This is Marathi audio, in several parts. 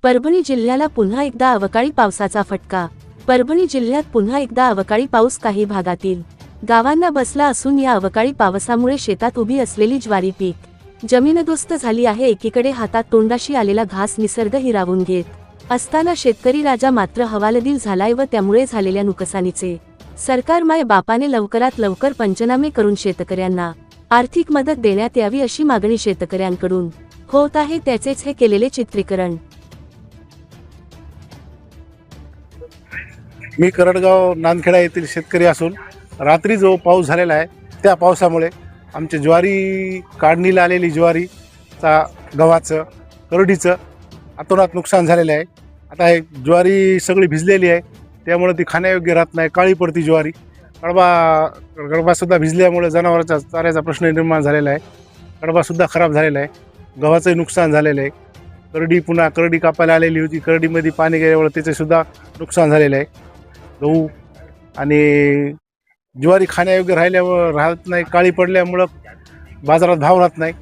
परभणी जिल्ह्याला पुन्हा एकदा अवकाळी पावसाचा फटका। परभणी जिल्ह्यात पुन्हा एकदा अवकाळी पाऊस काही भागातील गावांना बसला असून या अवकाळी पावसामुळे शेतात उभी असलेली ज्वारी पीक जमीनदोस्त झाली आहे। एकीकडे हातात तोंडाशी आलेला घास निसर्ग हिरावून घेत असताना शेतकरी राजा मात्र हवालदिल झालाय व त्यामुळे झालेल्या नुकसानीचे सरकार माय बापाने लवकरात लवकर पंचनामे करून शेतकऱ्यांना आर्थिक मदत देण्यात यावी अशी मागणी शेतकऱ्यांकडून होत आहे। त्याचेच हे केलेले चित्रीकरण। मी करडगाव नांदखेडा येथील शेतकरी असून रात्री जो पाऊस झालेला आहे त्या पावसामुळे आमच्या ज्वारी काढणीला आलेली ज्वारीचा गव्हाचं करडीचं अतोनात नुकसान झालेलं आहे। आता हे ज्वारी सगळी भिजलेली आहे त्यामुळे ती खाण्यायोग्य राहत नाही, काळी पडती ज्वारी। कडबासुद्धा भिजल्यामुळे जनावरांचा चाऱ्याचा प्रश्न निर्माण झालेला आहे। कडबासुद्धा खराब झालेला आहे, गव्हाचंही नुकसान झालेलं आहे। पुन्हा करडी कापायला आलेली होती, करडीमध्ये पाणी गेल्यामुळे त्याचेसुद्धा नुकसान झालेलं आहे। गहू आणि ज्वारी खाण्यायोग्य राहत नाही, काळी पडल्यामुळं बाजारात भाव राहत नाही।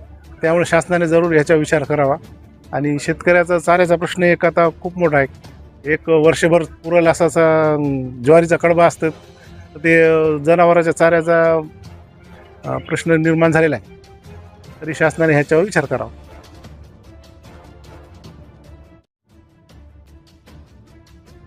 त्यामुळे शासनाने जरूर याचा विचार करावा आणि शेतकऱ्याचा चाऱ्याचा प्रश्न एक आता खूप मोठा आहे। एक वर्षभर पुरेल असा ज्वारीचा कडबा असतं तर ते जनावरांच्या चाऱ्याचा प्रश्न निर्माण झालेला आहे, तरी शासनाने ह्याच्यावर विचार करावा।